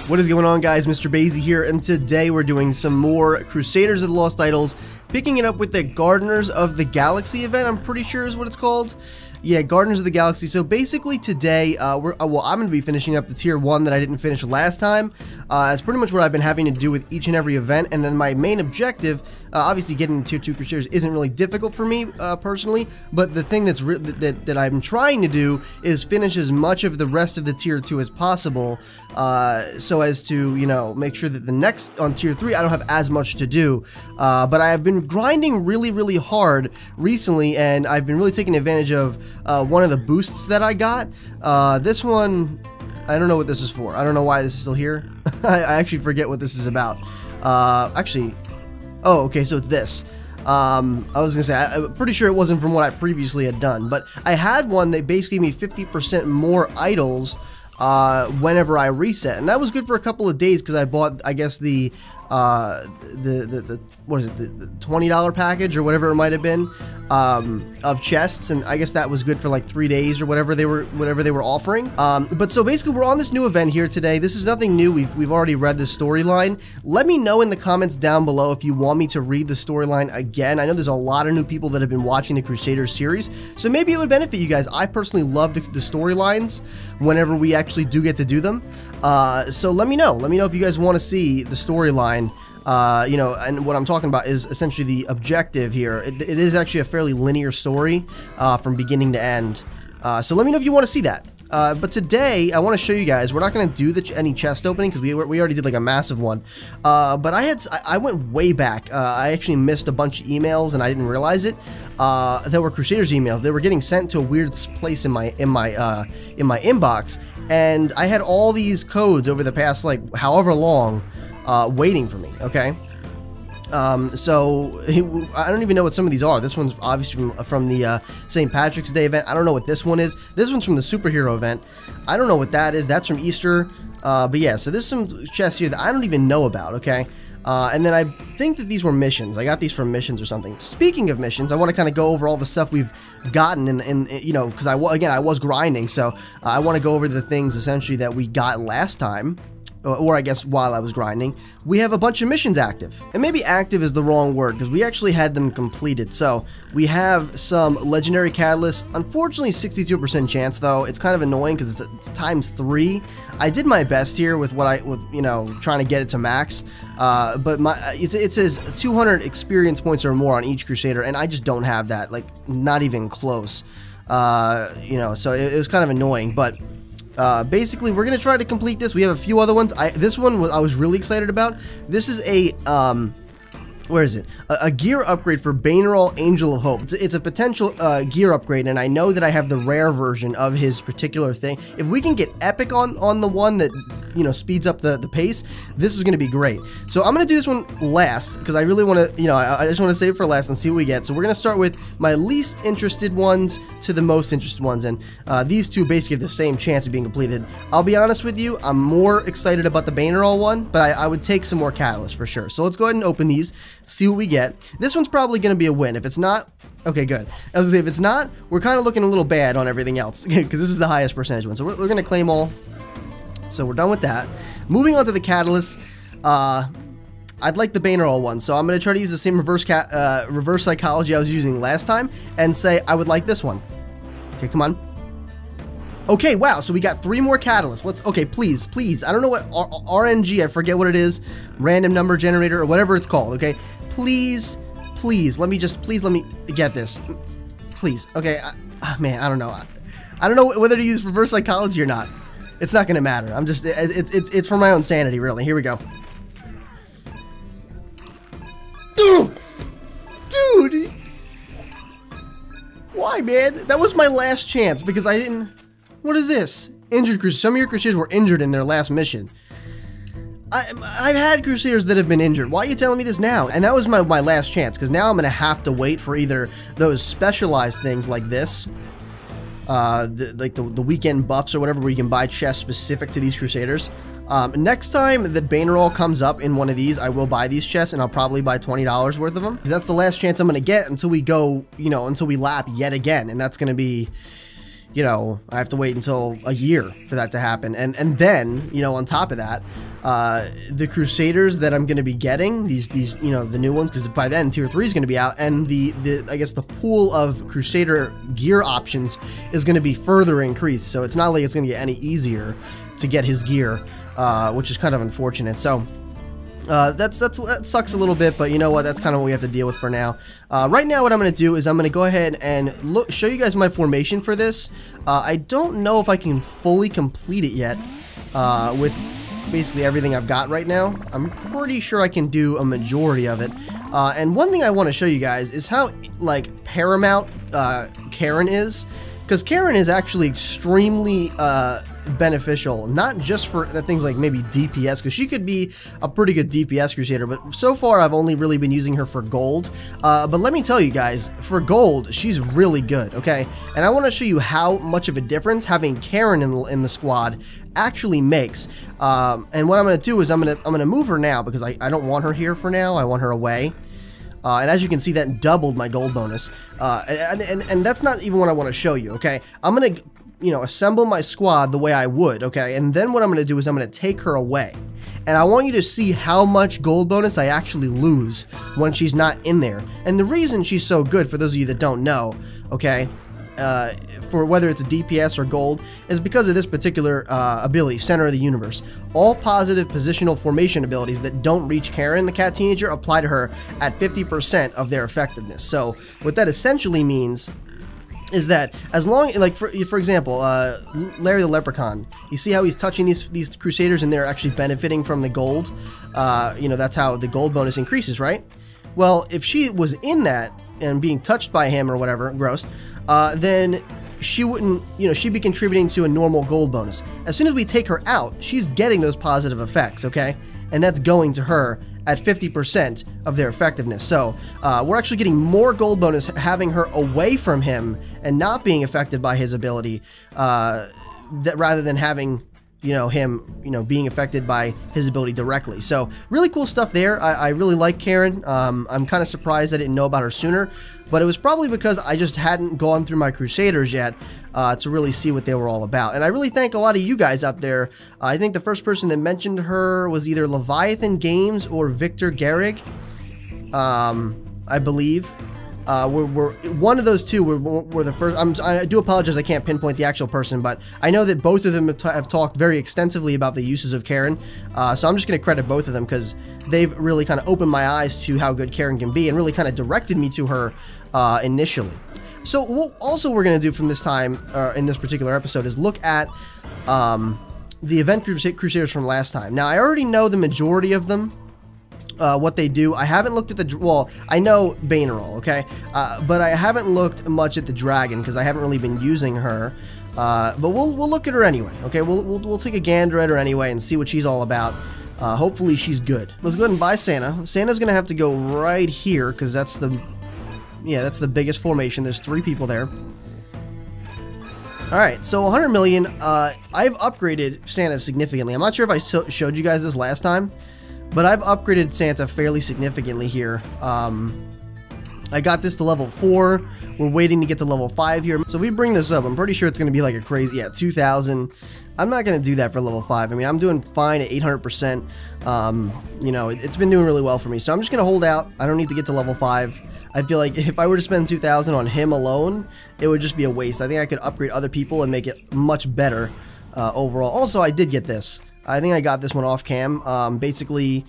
What is going on, guys? MrBayeasy here, and today we're doing some more Crusaders of the Lost Idols, picking it up with the Gardeners of the Galaxy event, I'm pretty sure is what it's called. Yeah, Gardeners of the Galaxy. So basically today, I'm going to be finishing up the tier 1 that I didn't finish last time. It's pretty much what I've been having to do with each and every event, and then my main objective, obviously getting tier 2 Crusaders isn't really difficult for me personally, but the thing that's that I'm trying to do is finish as much of the rest of the tier 2 as possible, so as to, you know, make sure that the next on tier 3 I don't have as much to do. But I have been grinding really hard recently, and I've been really taking advantage of one of the boosts that I got. This one, I don't know what this is for. I don't know why this is still here. I actually forget what this is about. Actually, oh, okay, so it's this. I was gonna say, I'm pretty sure it wasn't from what I previously had done, but I had one that basically gave me 50% more idols whenever I reset, and that was good for a couple of days because I bought, I guess, the what is it, the $20 package or whatever it might have been, of chests, and I guess that was good for like 3 days or whatever they were offering. But so basically we're on this new event here today. This is nothing new. We've already read the storyline. Let me know in the comments down below if you want me to read the storyline again. I know there's a lot of new people that have been watching the Crusaders series, so maybe it would benefit you guys. I personally love the storylines whenever we actually do get to do them. So let me know. Let me know if you guys want to see the storyline. You know, and what I'm talking about is essentially the objective here. It is actually a fairly linear story from beginning to end. So let me know if you want to see that. But today, I want to show you guys, we're not going to do any chest opening because we already did like a massive one. But I went way back. I actually missed a bunch of emails and I didn't realize it. There were Crusaders emails. They were getting sent to a weird place in my inbox, and I had all these codes over the past like however long waiting for me. Okay. So I don't even know what some of these are. This one's obviously from the St. Patrick's Day event. I don't know what this one is. This one's from the superhero event. I don't know what that is. That's from Easter. But yeah, so there's some chests here that I don't even know about. Okay. And then I think that these were missions. I got these from missions or something. Speaking of missions, I want to kind of go over all the stuff we've gotten, and you know, because I was grinding, so I want to go over the things essentially that we got last time. Or I guess while I was grinding. We have a bunch of missions active. And maybe active is the wrong word because we actually had them completed. So we have some legendary catalysts. Unfortunately, 62% chance though. It's kind of annoying because it's times 3. I did my best here with you know, trying to get it to max. But it says 200 experience points or more on each Crusader, and I just don't have that. Like, not even close. You know, so it was kind of annoying, but basically, we're gonna try to complete this. We have a few other ones. This one I was really excited about. This is a where is it? A gear upgrade for Gardner, Angel of Hope. It's a potential gear upgrade, and I know that I have the rare version of his particular thing. If we can get epic on the one that, you know, speeds up the pace, this is going to be great. So I'm going to do this one last because I really want to, you know, I just want to save it for last and see what we get. So we're going to start with my least interested ones to the most interested ones, and these two basically have the same chance of being completed. I'll be honest with you, I'm more excited about the Gardner one, but I would take some more catalysts for sure. So let's go ahead and open these, see what we get. This one's probably going to be a win. If it's not, okay, good. I was going to say, if it's not, we're kind of looking a little bad on everything else because this is the highest percentage one. So we're going to claim all. So we're done with that. Moving on to the catalysts. I'd like the Gardner one, so I'm going to try to use the same reverse psychology I was using last time and say I would like this one. Okay, come on. Okay, wow, so we got 3 more catalysts. Okay, please. I don't know what RNG, I forget what it is. Random number generator or whatever it's called, okay? Please, let me get this. Please, okay, man, I don't know. I don't know whether to use reverse psychology or not. It's not gonna matter. I'm just, it's for my own sanity, really. Here we go. Dude! Why, man? That was my last chance because I didn't... What is this? Injured Crusaders. Some of your Crusaders were injured in their last mission. I've had Crusaders that have been injured. Why are you telling me this now? And that was my last chance, because now I'm going to have to wait for either those specialized things like this, like the weekend buffs or whatever, where you can buy chests specific to these Crusaders. Next time that Gardner comes up in one of these, I will buy these chests, and I'll probably buy $20 worth of them, because that's the last chance I'm going to get until we go, you know, until we lap yet again, and that's going to be... you know, I have to wait until a year for that to happen. And then, you know, on top of that, the Crusaders that I'm going to be getting, these, you know, the new ones, because by then Tier 3 is going to be out, and I guess the pool of Crusader gear options is going to be further increased. So it's not like it's going to get any easier to get his gear, which is kind of unfortunate. So that sucks a little bit, but you know what? That's kind of what we have to deal with for now. Right now, what I'm going to do is I'm going to go ahead and show you guys my formation for this. I don't know if I can fully complete it yet with basically everything I've got right now. I'm pretty sure I can do a majority of it. And one thing I want to show you guys is how, like, paramount Karen is. Because Karen is actually extremely beneficial, not just for things like maybe DPS, because she could be a pretty good DPS Crusader, but so far I've only really been using her for gold. But let me tell you guys, for gold, she's really good, okay? And I want to show you how much of a difference having Karen in the squad actually makes. And what I'm going to do is I'm gonna move her now, because I don't want her here for now. I want her away. And as you can see, that doubled my gold bonus. And that's not even what I want to show you, okay? I'm going to, you know, assemble my squad the way I would, okay? And then what I'm going to do is I'm going to take her away. And I want you to see how much gold bonus I actually lose when she's not in there. And the reason she's so good, for those of you that don't know, okay, for whether it's a DPS or gold, is because of this particular ability, Center of the Universe. All positive positional formation abilities that don't reach Karen, the cat teenager, apply to her at 50% of their effectiveness. So what that essentially means is that as long, like for example, Larry the Leprechaun, you see how he's touching these Crusaders and they're actually benefiting from the gold. You know, that's how the gold bonus increases, right? Well, if she was in that and being touched by him or whatever, gross, then she wouldn't, you know, she'd be contributing to a normal gold bonus. As soon as we take her out, she's getting those positive effects, okay? And that's going to her at 50% of their effectiveness. So we're actually getting more gold bonus having her away from him and not being affected by his ability, rather than having, you know, him, you know, being affected by his ability directly. So really cool stuff there. I really like Karen. I'm kind of surprised I didn't know about her sooner, but it was probably because I just hadn't gone through my Crusaders yet to really see what they were all about. And I really thank a lot of you guys out there. I think the first person that mentioned her was either Leviathan Games or Victor Gehrig, I believe. We're one of those two were the first. I do apologize, I can't pinpoint the actual person, but I know that both of them have talked very extensively about the uses of Karen. So I'm just going to credit both of them because they've really kind of opened my eyes to how good Karen can be and really kind of directed me to her initially. So what also we're going to do from this time in this particular episode is look at the Event Crusaders from last time. Now I already know the majority of them. What they do. I haven't looked at the, well, I know Banerol, okay? But I haven't looked much at the dragon because I haven't really been using her. But we'll look at her anyway, okay? We'll take a gander at her anyway and see what she's all about. Hopefully she's good. Let's go ahead and buy Santa. Santa's gonna have to go right here because that's the, yeah, that's the biggest formation. There's 3 people there. Alright, so 100 million. I've upgraded Santa significantly. I'm not sure if I showed you guys this last time, but I've upgraded Santa fairly significantly here. I got this to level 4. We're waiting to get to level 5 here. So if we bring this up, I'm pretty sure it's going to be like a crazy, yeah, 2,000. I'm not going to do that for level 5. I mean, I'm doing fine at 800%. You know, it's been doing really well for me. So I'm just going to hold out. I don't need to get to level 5. I feel like if I were to spend 2,000 on him alone, it would just be a waste. I think I could upgrade other people and make it much better overall. Also, I did get this. I think I got this one off cam. Basically,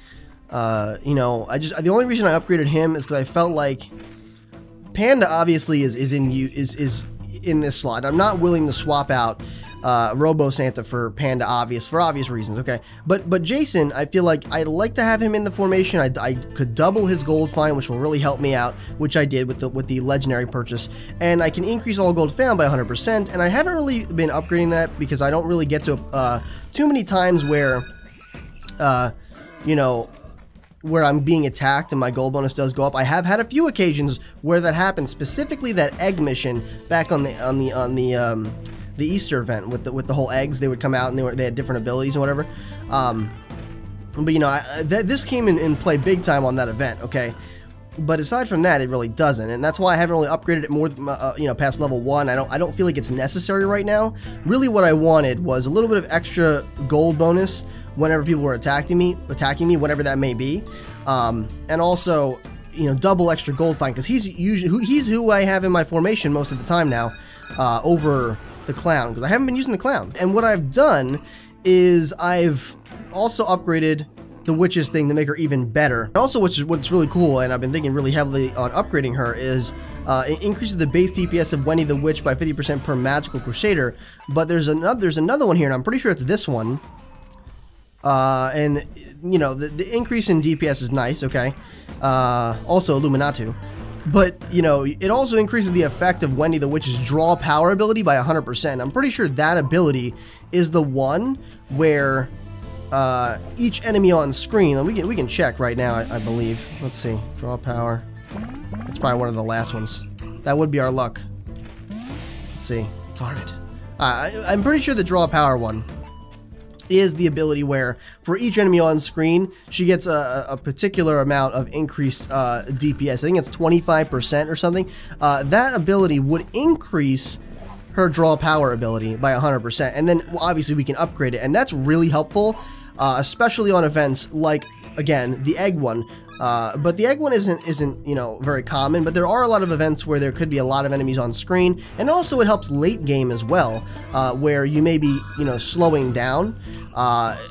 you know, the only reason I upgraded him is because I felt like Panda obviously is in this slot. I'm not willing to swap out Robo Santa for Panda, for obvious reasons, okay? But Jason, I feel like I'd like to have him in the formation. I could double his gold fine, which will really help me out, which I did with the legendary purchase, and I can increase all gold found by 100%. And I haven't really been upgrading that because I don't really get to too many times where, you know, where I'm being attacked and my gold bonus does go up. I have had a few occasions where that happened, specifically that egg mission back on the Easter event with the whole eggs. They would come out and they had different abilities and whatever. But you know, this came in play big time on that event, okay? But aside from that, it really doesn't, and that's why I haven't really upgraded it more, you know, past level 1. I don't feel like it's necessary right now. Really, what I wanted was a little bit of extra gold bonus whenever people were attacking me, whatever that may be, and also, you know, double extra gold find, because he's who I have in my formation most of the time now, over the clown, because I haven't been using the clown. And what I've done is I've also upgraded the witch's thing to make her even better. Also, what's really cool, and I've been thinking really heavily on upgrading her, is it increases the base DPS of Wendy the Witch by 50% per magical crusader. But there's another one here, and I'm pretty sure it's this one. And you know, the increase in DPS is nice, okay. Also Illuminatu. But, you know, it also increases the effect of Wendy the Witch's draw power ability by 100%. I'm pretty sure that ability is the one where each enemy on screen, and we can check right now, I believe. Let's see, draw power. That's probably one of the last ones. That would be our luck. Let's see, darn it. I'm pretty sure the draw power one is the ability where for each enemy on screen, she gets a particular amount of increased DPS. I think it's 25% or something. That ability would increase her draw power ability by 100%, and then obviously we can upgrade it, and that's really helpful, especially on events like, again, the egg one. But the egg one isn't, you know, very common, but there are a lot of events where there could be a lot of enemies on screen, and also it helps late game as well, where you may be, you know, slowing down,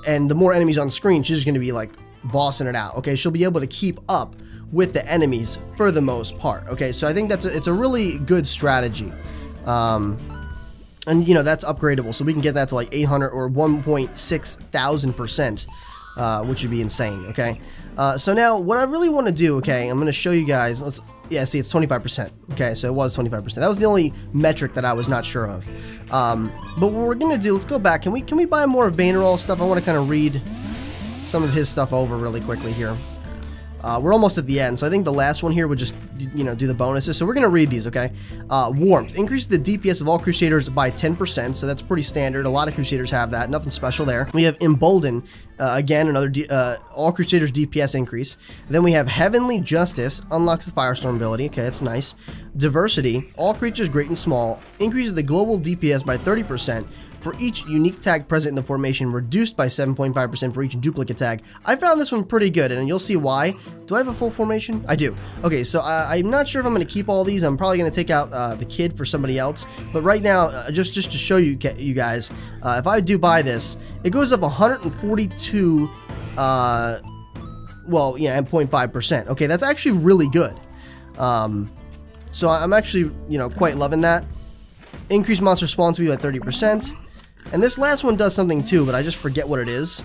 and the more enemies on screen, she's going to be like bossing it out. Okay, she'll be able to keep up with the enemies for the most part. Okay, so I think it's a really good strategy. And you know, that's upgradable, so we can get that to like 800 or 1.6,000%, which would be insane. Okay, so now what I really want to do, okay, I'm going to show you guys. Yeah, see, it's 25%. Okay, so it was 25%. That was the only metric that I was not sure of. But what we're going to do, let's go back. Can we buy more of Gardner stuff? I want to kind of read some of his stuff over really quickly here. We're almost at the end, so I think the last one here would just, you know, do the bonuses. So we're going to read these, okay? Warmth. Increase the DPS of all Crusaders by 10%, so that's pretty standard. A lot of Crusaders have that. Nothing special there. We have Embolden. Again, another all Crusaders DPS increase. Then we have Heavenly Justice. Unlocks the Firestorm ability. Okay, that's nice. Diversity. All creatures great and small. Increases the global DPS by 30%. For each unique tag present in the formation, reduced by 7.5% for each duplicate tag. I found this one pretty good, and you'll see why. Do I have a full formation? I do. Okay, so I'm not sure if I'm going to keep all these. I'm probably going to take out the kid for somebody else. But right now, just to show you guys, if I do buy this, it goes up 142, well, yeah, 0.5%. Okay, that's actually really good. So I'm actually, you know, quite loving that. Increase monster spawn speed by 30%. And this last one does something too, but I just forget what it is.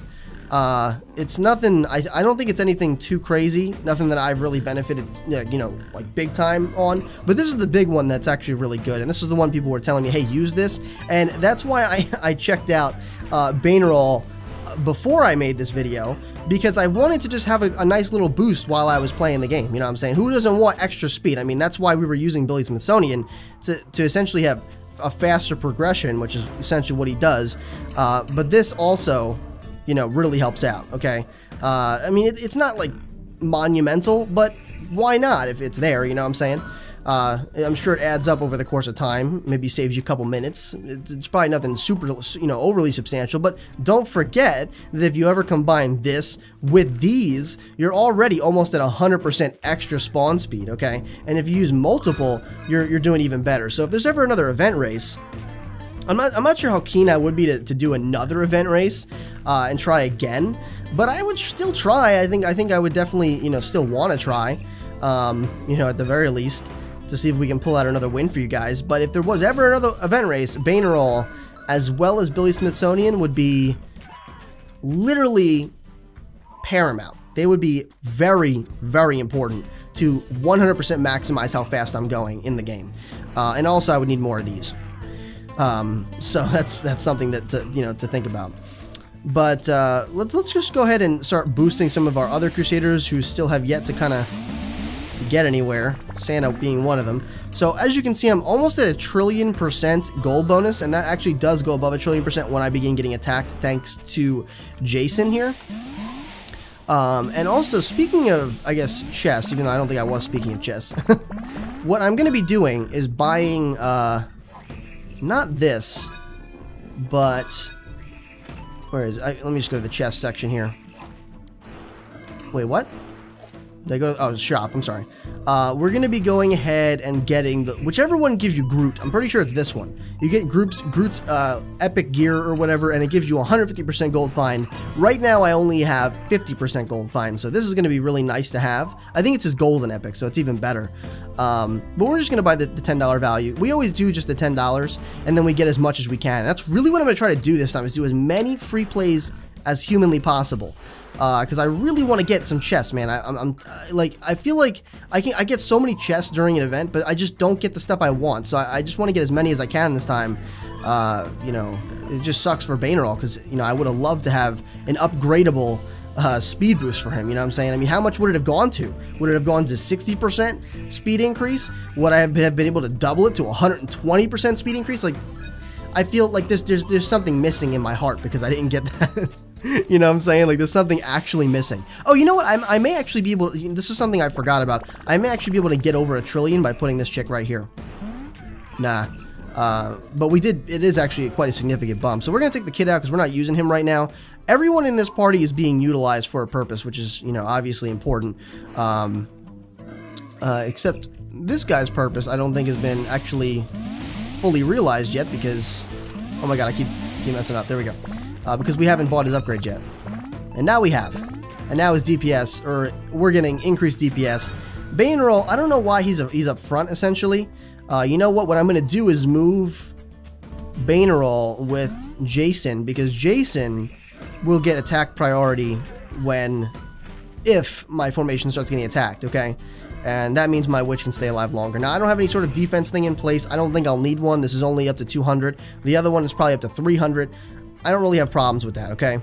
It's nothing, I don't think it's anything too crazy, nothing that I've really benefited, you know, like big time on. But this is the big one that's actually really good, and this is the one people were telling me, hey, use this. And that's why I checked out Gardner before I made this video, because I wanted to just have a nice little boost while I was playing the game. You know what I'm saying? Who doesn't want extra speed? I mean, that's why we were using Billy Smithsonian to essentially have a faster progression, which is essentially what he does. But this also, you know, really helps out. Okay, I mean, it's not like monumental, but why not if it's there? You know what I'm saying? I'm sure it adds up over the course of time. Maybe saves you a couple minutes. It's probably nothing super, you know, overly substantial. But don't forget that if you ever combine this with these, you're already almost at 100% extra spawn speed. Okay, and if you use multiple, you're doing even better. So if there's ever another event race, I'm not sure how keen I would be to do another event race and try again, but I would still try. I think I would definitely, you know, still want to try, you know, at the very least, to see if we can pull out another win for you guys. But if there was ever another event race, Gardner as well as Billy Smithsonian would be literally paramount. They would be very, very important to 100% maximize how fast I'm going in the game. And also, I would need more of these. So that's something that you know, to think about. But let's just go ahead and start boosting some of our other Crusaders who still have yet to kind of get anywhere, Santa being one of them. So as you can see, I'm almost at 1,000,000,000% gold bonus, and that actually does go above 1,000,000,000% when I begin getting attacked, thanks to Jason here. And also, speaking of, I guess, chess, even though I don't think I was speaking of chess, what I'm going to be doing is buying, not this, but, where is it? Let me just go to the chess section here. Wait, what? They go to, oh, shop, I'm sorry. We're going to be going ahead and getting the, whichever one gives you Groot. I'm pretty sure it's this one. You get Groot's epic gear or whatever, and it gives you 150% gold find. Right now, I only have 50% gold find, so this is going to be really nice to have. I think it's his golden epic, so it's even better. But we're just going to buy the $10 value. We always do just the $10, and then we get as much as we can. That's really what I'm going to try to do this time, is do as many free plays as humanly possible. Because I really want to get some chests, man. I feel like I get so many chests during an event, but I just don't get the stuff I want. So I just want to get as many as I can this time. You know, it just sucks for Gardner, because, you know, I would have loved to have an upgradable speed boost for him. You know what I'm saying? I mean, how much would it have gone to? Would it have gone to 60% speed increase? Would I have been able to double it to 120% speed increase? Like, I feel like there's something missing in my heart because I didn't get that. You know what I'm saying? Like, there's something actually missing. Oh, you know what? I may actually be able to, this is something I forgot about. I may actually be able to get over 1 trillion by putting this chick right here. Nah. But we did, it is actually quite a significant bump. So we're going to take the kid out because we're not using him right now. Everyone in this party is being utilized for a purpose, which is, you know, obviously important. Except this guy's purpose, I don't think has been actually fully realized yet because, oh my god, I keep messing up. There we go. Because we haven't bought his upgrade yet. And now we have. And now his DPS, or we're getting increased DPS. Gardner, I don't know why he's up front, essentially. You know what? What I'm going to do is move Gardner with Jason, because Jason will get attack priority if my formation starts getting attacked, okay? And that means my witch can stay alive longer. Now, I don't have any sort of defense thing in place. I don't think I'll need one. This is only up to 200. The other one is probably up to 300. I don't really have problems with that, okay?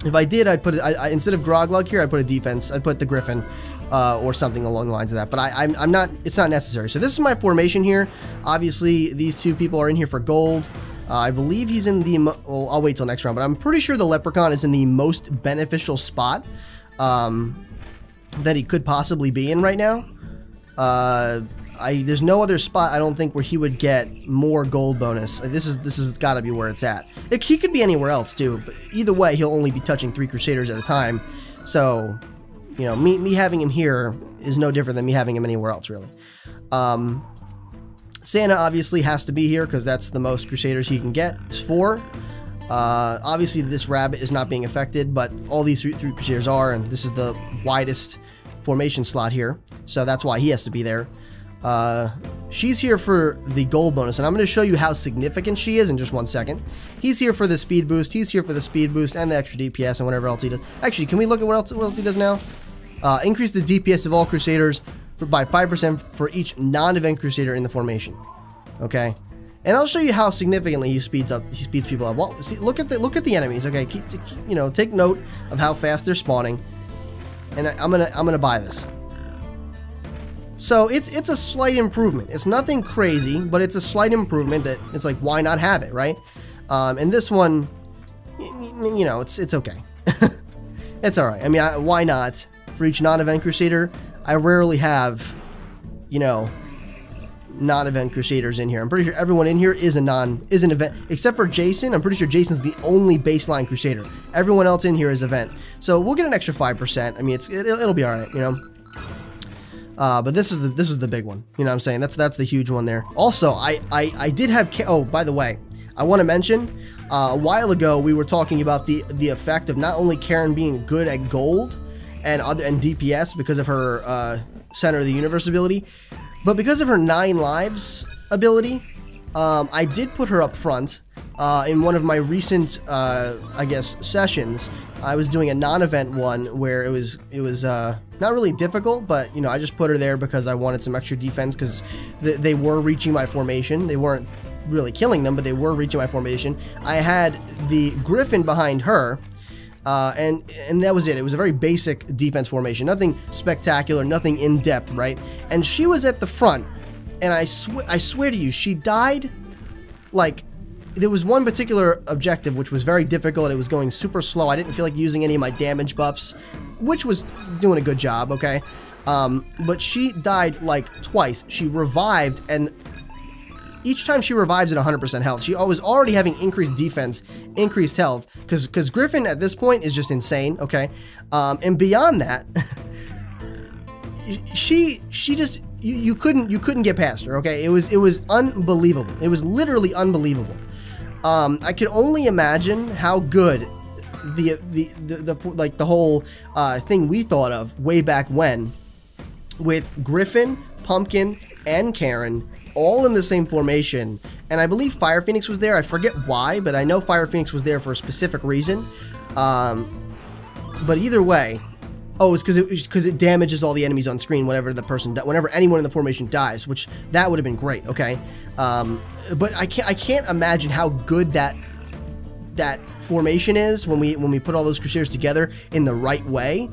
If I did, I'd put it, instead of Groglug here, I'd put a defense. I'd put the Griffin, or something along the lines of that. But I'm not, it's not necessary. So this is my formation here. Obviously, these two people are in here for gold. I believe he's in the, well, I'll wait till next round, but I'm pretty sure the Leprechaun is in the most beneficial spot that he could possibly be in right now. There's no other spot, I don't think, where he would get more gold bonus. This has got to be where it's at. He could be anywhere else, too, but either way, he'll only be touching 3 Crusaders at a time. So, you know, me having him here is no different than me having him anywhere else, really. Santa obviously has to be here, because that's the most Crusaders he can get, is 4. Obviously, this rabbit is not being affected, but all these 3 Crusaders are, and this is the widest formation slot here, so that's why he has to be there. She's here for the gold bonus, and I'm going to show you how significant she is in just 1 second. He's here for the speed boost, he's here for the speed boost, and the extra DPS, and whatever else he does. Actually, can we look at what else he does now? Increase the DPS of all Crusaders by 5% for each non-event Crusader in the formation. Okay? And I'll show you how significantly he speeds people up. Well, see, look at the enemies, okay? You know, take note of how fast they're spawning. And I'm gonna buy this. So it's a slight improvement. It's nothing crazy, but it's a slight improvement that it's like, why not have it, right? And this one, you know, it's okay. It's all right. I mean, why not? For each non-event Crusader, I rarely have, you know, non-event Crusaders in here. I'm pretty sure everyone in here is an event, except for Jason. I'm pretty sure Jason's the only baseline Crusader. Everyone else in here is event. So we'll get an extra 5%. I mean, it'll be all right, you know. But this is the big one. You know what I'm saying? That's the huge one there. Also, I did have, oh, by the way, I want to mention, a while ago we were talking about the effect of not only Karen being good at gold and DPS because of her Center of the Universe ability, but because of her 9 lives ability. I did put her up front in one of my recent, I guess, sessions. I was doing a non-event one where it was not really difficult, but, you know, I just put her there because I wanted some extra defense because they were reaching my formation. They weren't really killing them, but they were reaching my formation. I had the Griffin behind her, and that was it. It was a very basic defense formation. Nothing spectacular, nothing in-depth, right? And she was at the front, and I swear to you, she died, like, there was one particular objective which was very difficult. It was going super slow. I didn't feel like using any of my damage buffs, which was doing a good job, okay? But she died like twice. She revived, and each time she revives at 100% health. She was already having increased defense, increased health, because Griffin at this point is just insane, okay? And beyond that, she just you couldn't get past her, okay? It was unbelievable. It was literally unbelievable. I could only imagine how good the whole thing we thought of way back when, with Griffin, Pumpkin, and Karen all in the same formation. And I believe Fire Phoenix was there. I forget why, but I know Fire Phoenix was there for a specific reason. But either way, oh, it's because it damages all the enemies on screen whenever whenever anyone in the formation dies, which that would have been great, okay? But I can't imagine how good that formation is when we put all those Crusaders together in the right way.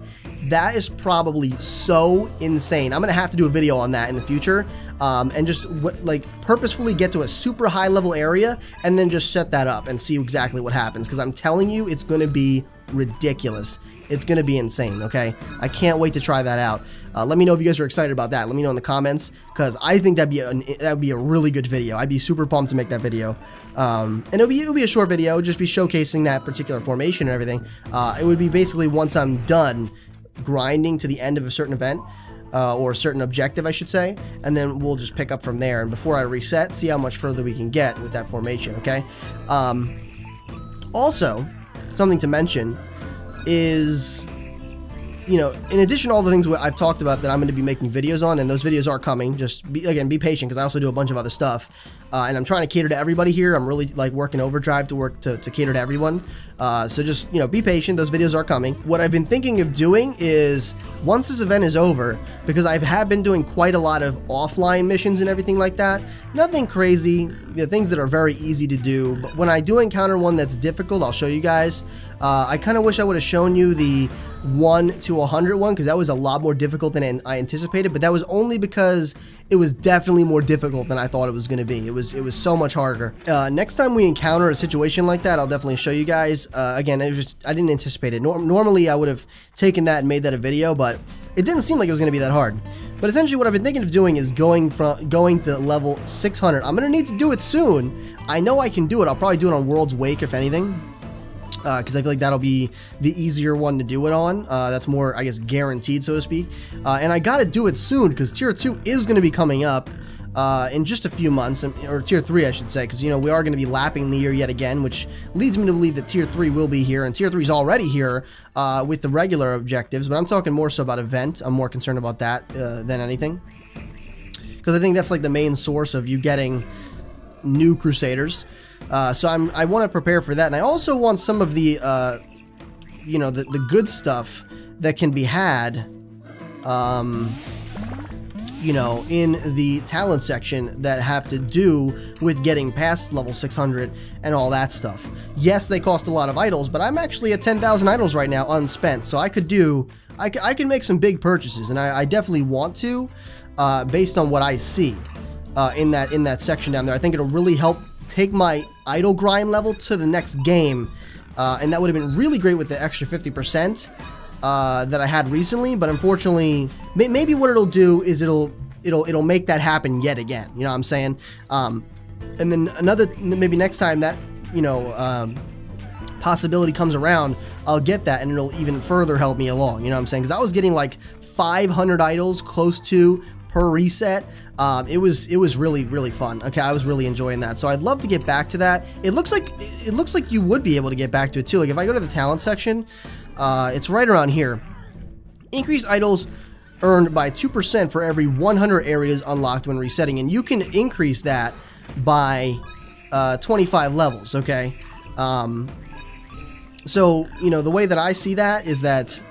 That is probably so insane. I'm gonna have to do a video on that in the future, and just purposefully get to a super high level area and then just set that up and see exactly what happens, because I'm telling you, it's gonna be ridiculous. It's gonna be insane, okay? I can't wait to try that out. Let me know if you guys are excited about that. Let me know in the comments, because I think that'd be a really good video. I'd be super pumped to make that video. And it'll be a short video, just be showcasing that particular formation and everything. It would be basically once I'm done grinding to the end of a certain event, or a certain objective, I should say, and then we'll just pick up from there. And before I reset, see how much further we can get with that formation, okay? Also, something to mention is, you know, in addition to all the things I've talked about that I'm going to be making videos on, and those videos are coming, just be patient, because I also do a bunch of other stuff, and I'm trying to cater to everybody here. I'm really working overdrive to cater to everyone, so just, you know, be patient. Those videos are coming. What I've been thinking of doing is, once this event is over, because I have been doing quite a lot of offline missions and everything like that, nothing crazy, the things that are very easy to do, but when I do encounter one that's difficult, I'll show you guys. I kind of wish I would have shown you the 1 to 100 one, because that was a lot more difficult than I anticipated, but that was only because it was definitely more difficult than I thought it was going to be. It was so much harder. Next time we encounter a situation like that, I'll definitely show you guys. Again, I didn't anticipate it. Normally I would have taken that and made that a video, but it didn't seem like it was going to be that hard. But essentially what I've been thinking of doing is going to level 600. I'm going to need to do it soon. I know I can do it. I'll probably do it on World's Wake, if anything, because I feel like that'll be the easier one to do it on. That's more, I guess, guaranteed, so to speak. And I got to do it soon, because Tier 2 is going to be coming up in just a few months, or Tier 3, I should say, because, you know, we are going to be lapping the year yet again, which leads me to believe that Tier 3 will be here, and Tier 3 is already here with the regular objectives, but I'm talking more so about Event. I'm more concerned about that than anything, because I think that's like the main source of you getting new Crusaders. So I want to prepare for that, and I also want some of the, you know, the good stuff that can be had, you know, in the talent section that have to do with getting past level 600 and all that stuff. Yes, they cost a lot of idols, but I'm actually at 10,000 idols right now unspent, so I can make some big purchases, and I definitely want to, based on what I see in that section down there. I think it'll really help take my idol grind level to the next game, and that would have been really great with the extra 50% that I had recently. But unfortunately, maybe what it'll do is it'll make that happen yet again. You know what I'm saying? And then maybe next time that, you know, possibility comes around, I'll get that, and it'll even further help me along. You know what I'm saying? Because I was getting like 500 idols close to per reset. It was really fun. Okay, I was really enjoying that, so I'd love to get back to that. It looks like you would be able to get back to it too. Like if I go to the talent section, it's right around here. Increased idols earned by 2% for every 100 areas unlocked when resetting, and you can increase that by 25 levels. Okay, so you know, the way that I see that is that,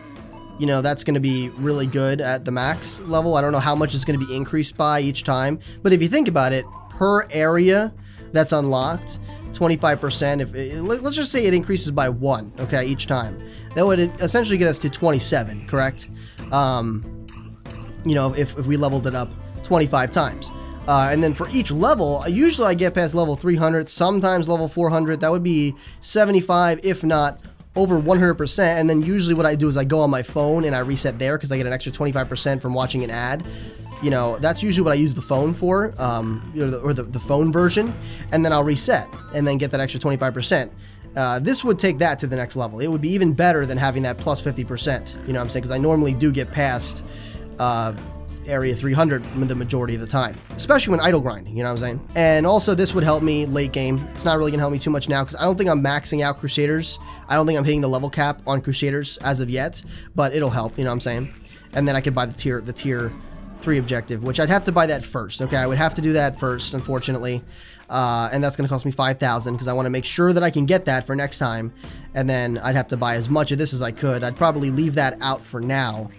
you know, that's going to be really good at the max level. I don't know how much it's going to be increased by each time, but if you think about it, per area that's unlocked, 25%, let's just say it increases by 1, okay, each time. That would essentially get us to 27, correct? You know, if we leveled it up 25 times. And then for each level, usually I get past level 300, sometimes level 400. That would be 75, if not over 100%. And then usually what I do is I go on my phone and I reset there because I get an extra 25% from watching an ad. You know, that's usually what I use the phone for, you know, or the phone version. And then I'll reset and then get that extra 25%. This would take that to the next level. It would be even better than having that plus 50%. You know what I'm saying? Because I normally do get past area 300 the majority of the time, especially when idle grinding, you know what I'm saying? And also this would help me late game. It's not really gonna help me too much now because I don't think I'm maxing out Crusaders. I don't think I'm hitting the level cap on Crusaders as of yet, but it'll help, you know what I'm saying? And then I could buy the tier 3 objective, which I'd have to buy that first. Okay, I would have to do that first, unfortunately. And that's gonna cost me 5,000 because I want to make sure that I can get that for next time. And then I'd have to buy as much of this as I could. I'd probably leave that out for now,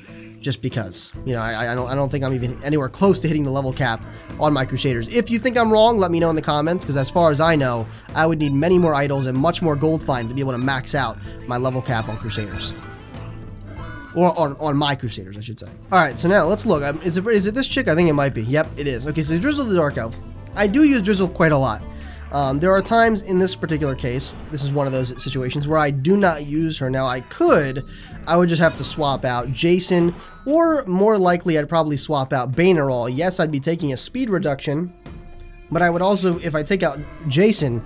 just because, you know, I don't think I'm even anywhere close to hitting the level cap on my Crusaders. If you think I'm wrong, let me know in the comments, because as far as I know, I would need many more idols and much more gold find to be able to max out my level cap on Crusaders. Or on my Crusaders, I should say. Alright, so now let's look. Is it this chick? I think it might be. Yep, it is. Okay, so Drizzle the Dark Elf. I do use Drizzle quite a lot. There are times in this particular case, this is one of those situations where I do not use her. Now I would just have to swap out Jason, or more likely I'd probably swap out Banerall. Yes, I'd be taking a speed reduction, but I would also, if I take out Jason,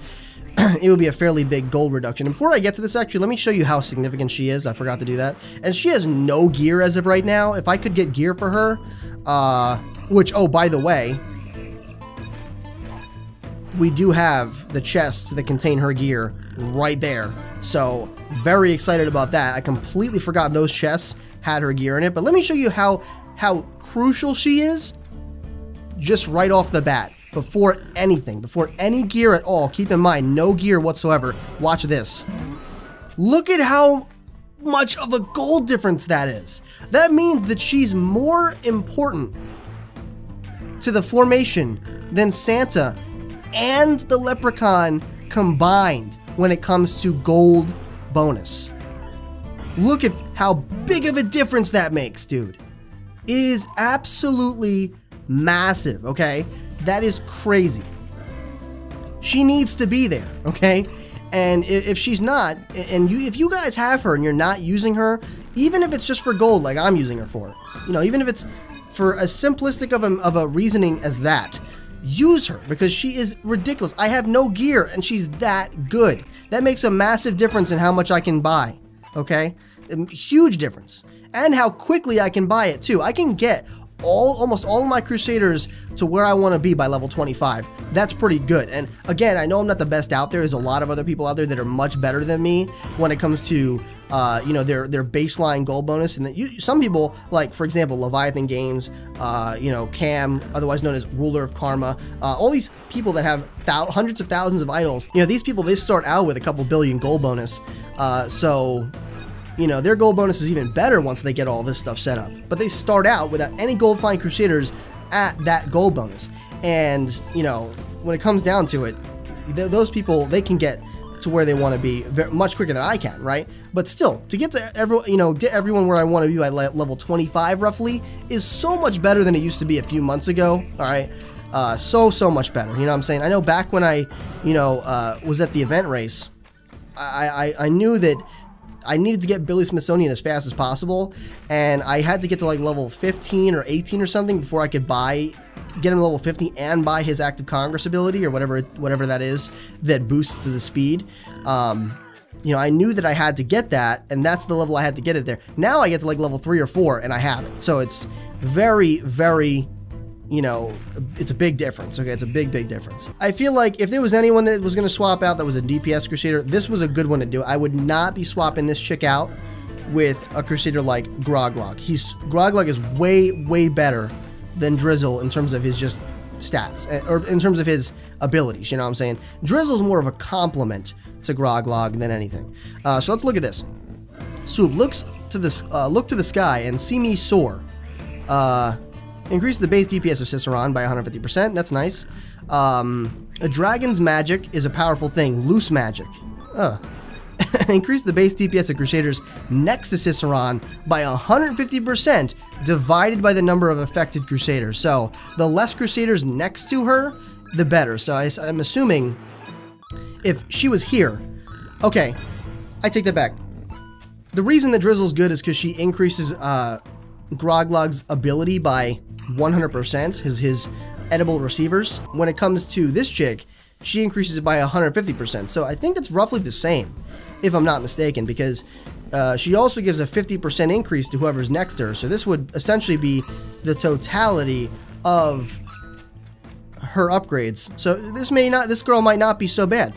it would be a fairly big gold reduction. And before I get to this, actually, let me show you how significant she is. I forgot to do that. And she has no gear as of right now. If I could get gear for her, which, oh, by the way, we do have the chests that contain her gear right there. So, very excited about that. I completely forgot those chests had her gear in it. But let me show you how crucial she is just right off the bat. Before anything, before any gear at all. Keep in mind, no gear whatsoever. Watch this. Look at how much of a gold difference that is. That means that she's more important to the formation than Santa and the Leprechaun combined when it comes to gold bonus. Look at how big of a difference that makes, dude. It is absolutely massive, okay? That is crazy. She needs to be there, okay? And if she's not, and if you guys have her and you're not using her, even if it's just for gold like I'm using her for, you know, even if it's for as simplistic of a reasoning as that, use her, because she is ridiculous. I have no gear and she's that good. That makes a massive difference in how much I can buy, okay? A huge difference. And how quickly I can buy it too. I can get almost all of my Crusaders to where I want to be by level 25. That's pretty good. And again, I know I'm not the best out there. There's a lot of other people out there that are much better than me when it comes to, you know, their baseline gold bonus. And some people, like for example, Leviathan Games, you know, Cam, otherwise known as Ruler of Karma, all these people that have hundreds of thousands of idols. You know, these people, they start out with a couple billion gold bonus. So, you know, their gold bonus is even better once they get all this stuff set up. But they start out without any gold find Crusaders at that gold bonus. And, you know, when it comes down to it, those people, they can get to where they want to be much quicker than I can, right? But still, to get to get everyone where I want to be by level 25 roughly is so much better than it used to be a few months ago, all right? So much better, you know what I'm saying? I know back when I, you know, was at the event race, I knew that I needed to get Billy Smithsonian as fast as possible, and I had to get to like level 15 or 18 or something before I could get him to level 50 and buy his Active Congress ability or whatever that is that boosts the speed. You know, I knew that I had to get that, and that's the level I had to get it there. Now I get to like level 3 or 4 and I have it. So it's very, very, you know, it's a big difference, okay? It's a big difference. I feel like if there was anyone that was going to swap out that was a DPS Crusader, this was a good one to do. I would not be swapping this chick out with a Crusader like Groglog. Groglog is way better than Drizzle in terms of his just stats, or in terms of his abilities, you know what I'm saying? Drizzle's more of a complement to Groglog than anything. So let's look at this. Swoop, look to the sky and see me soar. Increase the base DPS of Ciceron by 150%. That's nice. A dragon's magic is a powerful thing. Loose magic. Increase the base DPS of Crusaders next to Cicerone by 150% divided by the number of affected Crusaders. So the less Crusaders next to her, the better. So I'm assuming if she was here, okay, I take that back. The reason that Drizzle's good is because she increases Groglog's ability by 100%, his edible receivers. When it comes to this chick, she increases it by 150%. So I think it's roughly the same, if I'm not mistaken, because she also gives a 50% increase to whoever's next to her. So this would essentially be the totality of her upgrades. So this girl might not be so bad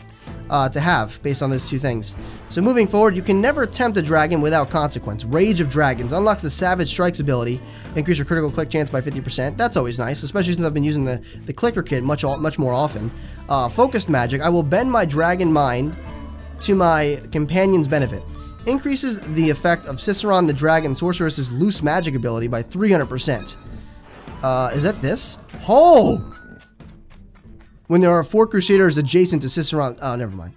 to have based on those two things. So moving forward, you can never attempt a dragon without consequence. Rage of Dragons unlocks the Savage Strikes ability, increase your critical click chance by 50%. That's always nice, especially since I've been using the clicker kit much more often. Focused Magic, I will bend my dragon mind to my companion's benefit. Increases the effect of Cicerone the Dragon Sorceress's loose magic ability by 300%. Is that this? Oh! When there are 4 Crusaders adjacent to Cicerone... Oh, never mind.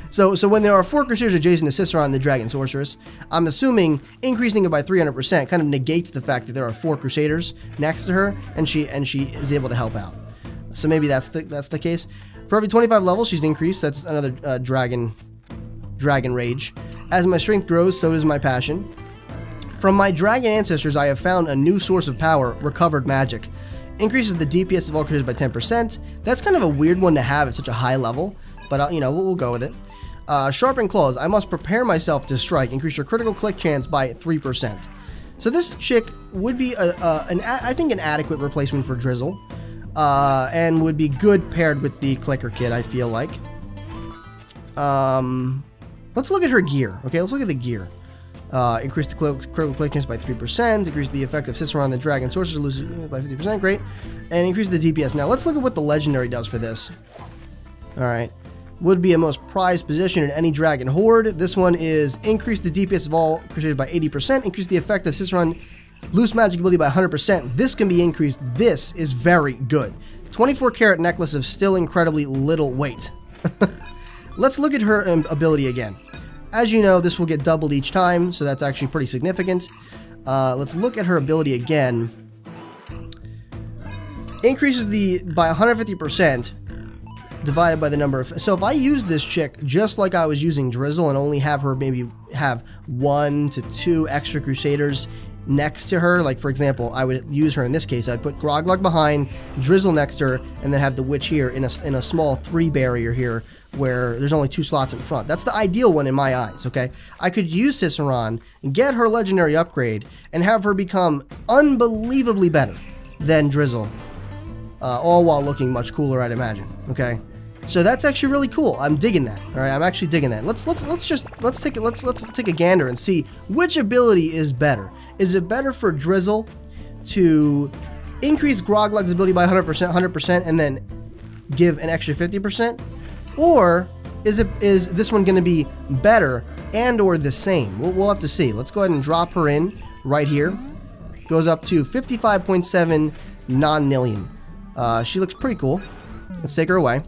So when there are 4 Crusaders adjacent to Cicerone the Dragon Sorceress, I'm assuming increasing it by 300% kind of negates the fact that there are 4 Crusaders next to her, and she is able to help out. So maybe that's the case. For every 25 levels she's increased. That's another dragon rage. As my strength grows, so does my passion. From my dragon ancestors, I have found a new source of power, recovered magic. Increases the DPS of all Crusaders by 10%. That's kind of a weird one to have at such a high level, but you know, we'll go with it. Sharpened Claws. I must prepare myself to strike. Increase your critical click chance by 3%. So this chick would be I think an adequate replacement for Drizzle, and would be good paired with the clicker kit, I feel like. Let's look at her gear. Okay, let's look at the gear. Increase the critical click chance by 3%, increase the effect of Cicerone the Dragon Sorcerer loses by 50%, great, and increase the DPS. Now let's look at what the legendary does for this. Alright, would be a most prized position in any dragon horde. This one is increase the DPS of all Crusaders by 80%, increase the effect of Cicerone loose magic ability by 100%. This can be increased. This is very good. 24 karat necklace of still incredibly little weight. Let's look at her ability again. As you know, this will get doubled each time, so that's actually pretty significant. Let's look at her ability again. Increases by 150% divided by the number of... So if I use this chick just like I was using Drizzle and only have her maybe have 1 to 2 extra Crusaders next to her, like for example, I would use her in this case. I'd put Groglog behind, Drizzle next to her, and then have the Witch here in a small 3 barrier here where there's only 2 slots in front. That's the ideal one in my eyes, okay? I could use Cicerone and get her legendary upgrade and have her become unbelievably better than Drizzle, all while looking much cooler, I'd imagine, okay? So that's actually really cool. I'm digging that. All right, I'm actually digging that. Let's take a gander and see which ability is better. Is it better for Drizzle to increase Groglog's ability by 100%, and then give an extra 50%, or is this one going to be better and or the same? We'll have to see. Let's go ahead and drop her in right here. Goes up to 55.7 non-nillion. She looks pretty cool. Let's take her away.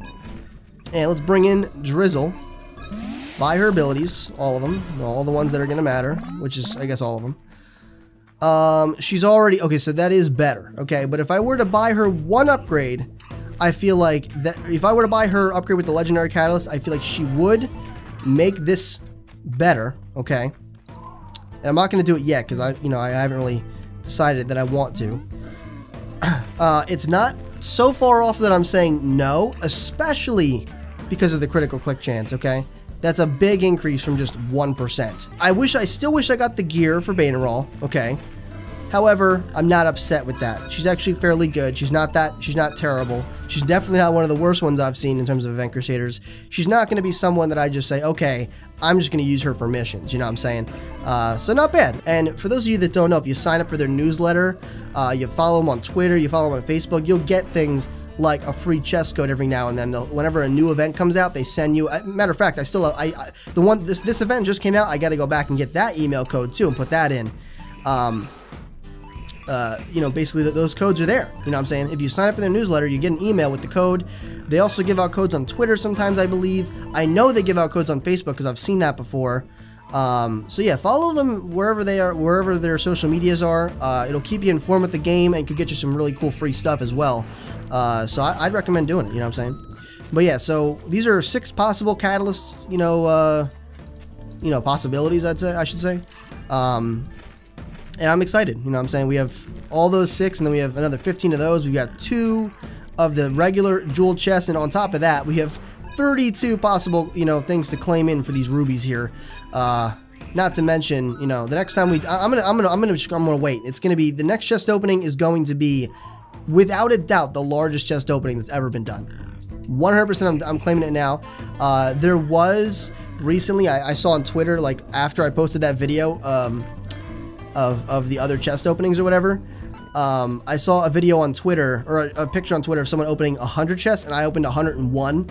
And let's bring in Drizzle. Buy her abilities, all of them, all the ones that are going to matter, which is, I guess, all of them. She's already, okay, so that is better, okay, but if I were to buy her one upgrade, I feel like that, if I were to buy her upgrade with the Legendary Catalyst, I feel like she would make this better, okay, and I'm not going to do it yet, because I haven't really decided that I want to. It's not so far off that I'm saying no, especially because of the critical click chance, okay? That's a big increase from just 1%. I still wish I got the gear for Baneral, okay? However, I'm not upset with that. She's actually fairly good. She's not terrible. She's definitely not one of the worst ones I've seen in terms of Event Crusaders. She's not going to be someone that I just say, okay, I'm just going to use her for missions, you know what I'm saying? So not bad. And for those of you that don't know, if you sign up for their newsletter, you follow them on Twitter, you follow them on Facebook, you'll get things like a free chest code every now and then. Whenever a new event comes out, they send you. Matter of fact, this event just came out. I got to go back and get that email code too and put that in. Basically those codes are there. You know what I'm saying? If you sign up for their newsletter, you get an email with the code. They also give out codes on Twitter sometimes, I believe. I know they give out codes on Facebook because I've seen that before. So yeah, follow them wherever they are, wherever their social medias are. It'll keep you informed with the game and could get you some really cool free stuff as well. So I'd recommend doing it, you know what I'm saying? But yeah, so these are 6 possible catalysts, possibilities, I should say. And I'm excited, you know what I'm saying? We have all those 6, and then we have another 15 of those. We've got 2 of the regular jewel chests, and on top of that, we have 32 possible, things to claim in for these rubies here. Not to mention, the next time I'm gonna wait. It's gonna be, the next chest opening is going to be, without a doubt, the largest chest opening that's ever been done. 100%, I'm claiming it now. There was recently, I saw on Twitter, like after I posted that video of the other chest openings or whatever, I saw a video on Twitter, or a picture on Twitter of someone opening 100 chests, and I opened 101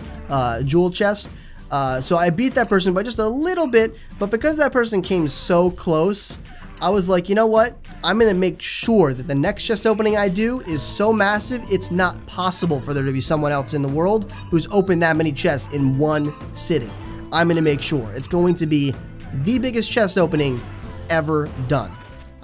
jewel chests. So I beat that person by just a little bit, but because that person came so close, I was like, you know what? I'm going to make sure that the next chest opening I do is so massive, it's not possible for there to be someone else in the world who's opened that many chests in one sitting. I'm going to make sure. It's going to be the biggest chest opening ever done.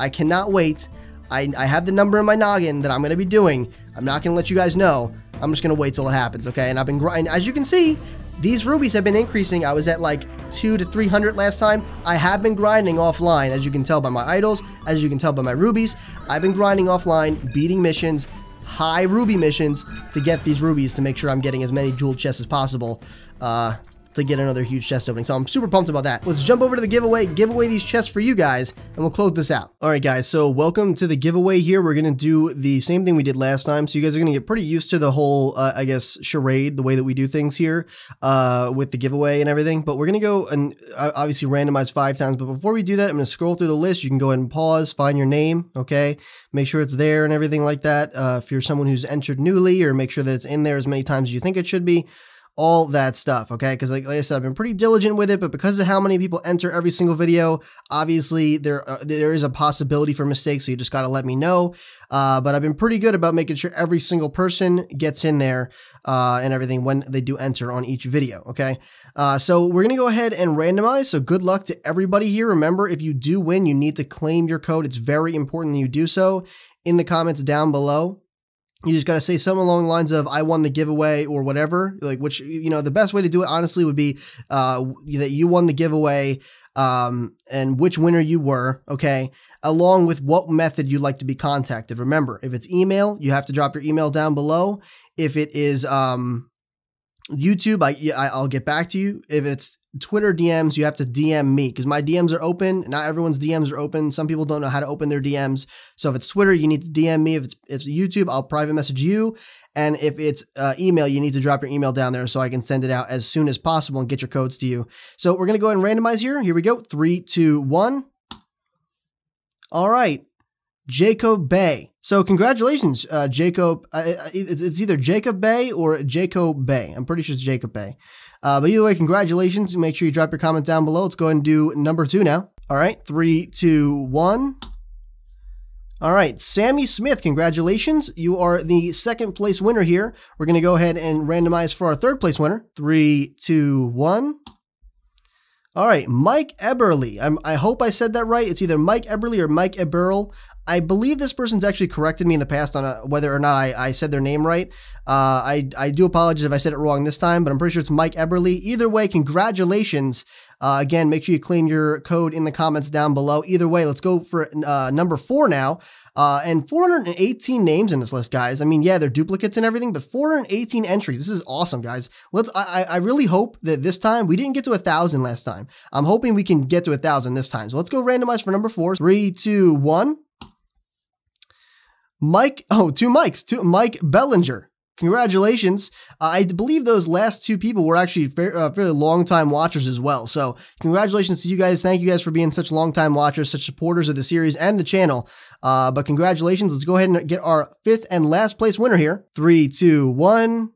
I cannot wait. I have the number in my noggin that I'm going to be doing. I'm not going to let you guys know. I'm just going to wait till it happens, okay? And I've been grinding. As you can see, these rubies have been increasing. I was at like 200 to 300 last time. I have been grinding offline, as you can tell by my idols, as you can tell by my rubies. I've been grinding offline, beating missions, high ruby missions, to get these rubies, to make sure I'm getting as many jeweled chests as possible, to get another huge chest opening. So I'm super pumped about that. Let's jump over to the giveaway, give away these chests for you guys, and we'll close this out. All right, guys, so welcome to the giveaway here. We're going to do the same thing we did last time. So you guys are going to get pretty used to the whole, I guess, charade, the way that we do things here with the giveaway and everything. But we're going to go and obviously randomize 5 times. But before we do that, I'm going to scroll through the list. You can go ahead and pause, find your name, okay? Make sure it's there and everything like that. If you're someone who's entered newly, or make sure that it's in there as many times as you think it should be. All that stuff, okay? Because like I said, I've been pretty diligent with it, but because of how many people enter every single video, obviously there is a possibility for mistakes, so you just got to let me know. But I've been pretty good about making sure every single person gets in there and everything when they do enter on each video, okay? So we're going to go ahead and randomize, so good luck to everybody here. Remember, if you do win, you need to claim your code. It's very important that you do so in the comments down below. You just got to say something along the lines of, I won the giveaway, or whatever, like, which, the best way to do it, honestly, would be that you won the giveaway and which winner you were, okay, along with what method you'd like to be contacted. Remember, if it's email, you have to drop your email down below. If it is YouTube, I'll get back to you. If it's Twitter DMs, you have to DM me, because my DMs are open. Not everyone's DMs are open. Some people don't know how to open their DMs. So if it's Twitter, you need to DM me. If it's YouTube, I'll private message you. And if it's email, you need to drop your email down there so I can send it out as soon as possible and get your codes to you. So we're going to go ahead and randomize here. Here we go. 3, 2, 1. All right. Jacob Bay. So congratulations, Jacob. It's either Jacob Bay or Jacob Bay. I'm pretty sure it's Jacob Bay. But either way, congratulations. Make sure you drop your comment down below. Let's go ahead and do number 2 now. All right, 3, 2, 1. All right, Sammy Smith, congratulations. You are the 2nd place winner here. We're going to go ahead and randomize for our 3rd place winner. 3, 2, 1. All right, Mike Eberly. I hope I said that right. It's either Mike Eberly or Mike Eberl. I believe this person's actually corrected me in the past on whether or not I said their name right. I do apologize if I said it wrong this time, but I'm pretty sure it's Mike Eberly. Either way, congratulations. Again, make sure you claim your code in the comments down below. Either way, let's go for number 4 now. And 418 names in this list, guys. I mean, yeah, they're duplicates and everything, but 418 entries. This is awesome, guys. I really hope that this time, we didn't get to 1,000 last time. I'm hoping we can get to 1,000 this time. So let's go randomize for number 4. 3, 2, 1. Mike, two Mikes, Mike Bellinger. Congratulations. I believe those last 2 people were actually fairly long-time watchers as well. So congratulations to you guys. Thank you guys for being such long-time watchers, such supporters of the series and the channel. But congratulations. Let's go ahead and get our 5th and last place winner here. 3, 2, 1.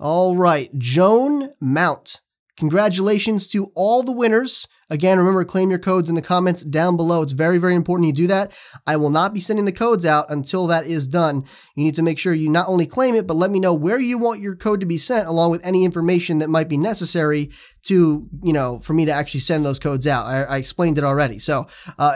All right. Joan Mount. Congratulations to all the winners. Again, remember to claim your codes in the comments down below. It's very, very important you do that. I will not be sending the codes out until that is done. You need to make sure you not only claim it, but let me know where you want your code to be sent, along with any information that might be necessary to, for me to actually send those codes out. I explained it already. So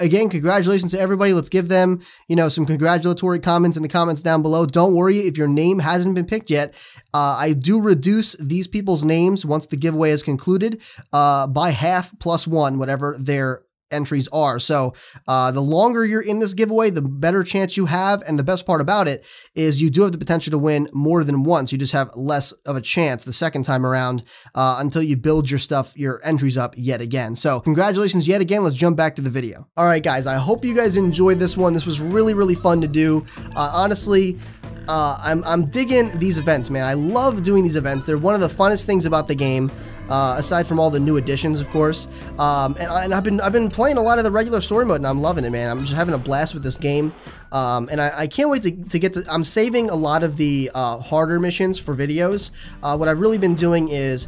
again, congratulations to everybody. Let's give them, some congratulatory comments in the comments down below. Don't worry if your name hasn't been picked yet. I do reduce these people's names once the giveaway is concluded by half plus one, whatever their entries are. So the longer you're in this giveaway, the better chance you have. And the best part about it is you do have the potential to win more than once. You just have less of a chance the second time around until you build your entries up yet again. So congratulations yet again. Let's jump back to the video. All right, guys, I hope you guys enjoyed this one. This was really, really fun to do. Honestly, I'm digging these events, man. I love doing these events. They're one of the funnest things about the game, aside from all the new additions, of course. And I've been playing a lot of the regular story mode, and I'm loving it, man. I'm just having a blast with this game. And I can't wait to get to. I'm saving a lot of the harder missions for videos. What I've really been doing is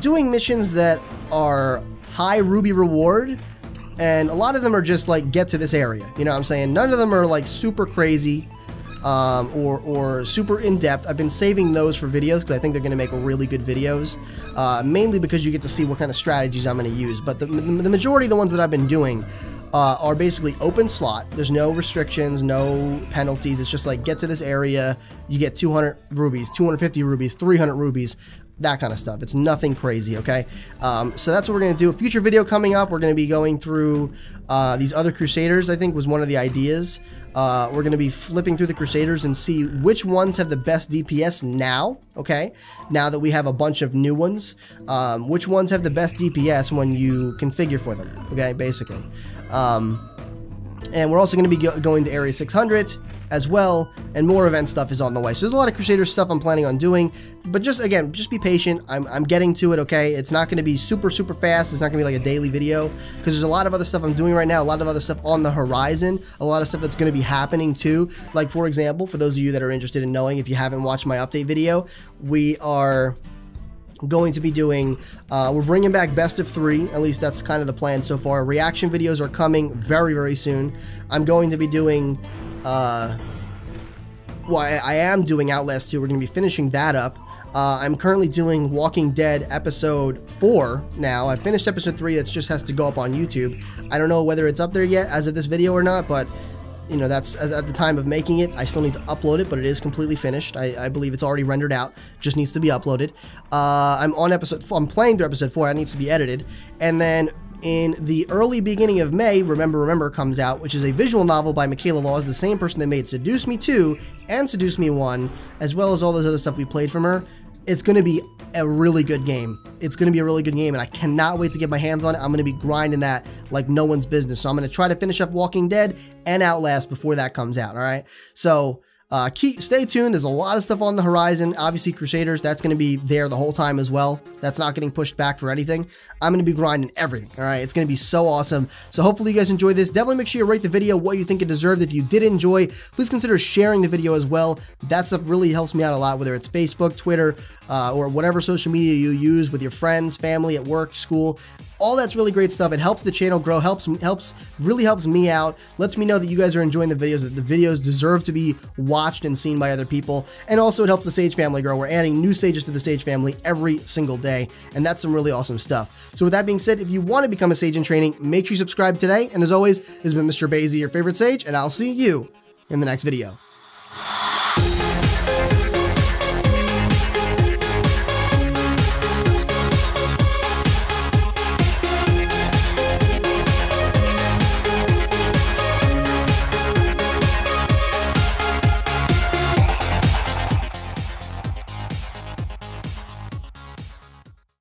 doing missions that are high ruby reward, and a lot of them are just like get to this area. You know what I'm saying? None of them are like super crazy. Or super in-depth. I've been saving those for videos because I think they're going to make really good videos, mainly because you get to see what kind of strategies I'm going to use. But the majority of the ones that I've been doing are basically open slot. There's no restrictions, no penalties. It's just like get to this area, you get 200 rubies, 250 rubies, 300 rubies, that kind of stuff. It's nothing crazy, okay? So that's what we're going to do. A future video coming up, we're going to be going through these other Crusaders, I think was one of the ideas. We're going to be flipping through the Crusaders and see which ones have the best DPS now, okay? Now that we have a bunch of new ones, which ones have the best DPS when you configure for them, okay, basically. And we're also going to be going to Area 600 as well, and more event stuff is on the way. So there's a lot of Crusader stuff I'm planning on doing, but just be patient. I'm getting to it, okay? It's not going to be super fast. It's not going to be like a daily video, because there's a lot of other stuff I'm doing right now, a lot of other stuff on the horizon, a lot of stuff that's going to be happening too. Like, for example, for those of you that are interested in knowing, if you haven't watched my update video, we are going to be doing, we're bringing back best of 3, at least that's kind of the plan so far. Reaction videos are coming very soon. I'm going to be doing, well, I am doing Outlast 2. We're going to be finishing that up. I'm currently doing Walking Dead episode 4 now. I finished episode 3. That just has to go up on YouTube. I don't know whether it's up there yet as of this video or not, but that's at the time of making it. I still need to upload it, but it is completely finished. I believe it's already rendered out. Just needs to be uploaded. I'm on episode 4. I'm playing through episode 4. That needs to be edited. And then in the early beginning of May, Remember comes out, which is a visual novel by Michaela Laws, the same person that made Seduce Me 2 and Seduce Me 1, as well as all those other stuff we played from her. It's going to be a really good game. It's going to be a really good game, and I cannot wait to get my hands on it. I'm going to be grinding that like no one's business. So I'm going to try to finish up Walking Dead and Outlast before that comes out, all right? So stay tuned. There's a lot of stuff on the horizon. Obviously, Crusaders, that's going to be there the whole time as well. That's not getting pushed back for anything. I'm going to be grinding everything, all right? It's going to be so awesome. So hopefully you guys enjoyed this. Definitely make sure you rate the video what you think it deserved. If you did enjoy, please consider sharing the video as well. That stuff really helps me out a lot, whether it's Facebook, Twitter, or whatever social media you use with your friends, family, at work, school. All that's really great stuff. It helps the channel grow, really helps me out, lets me know that you guys are enjoying the videos, that the videos deserve to be watched and seen by other people, and also it helps the Sage family grow. We're adding new Sages to the Sage family every single day, and that's some really awesome stuff. So with that being said, if you want to become a Sage in training, make sure you subscribe today, and as always, this has been MrBayeasy, your favorite Sage, and I'll see you in the next video.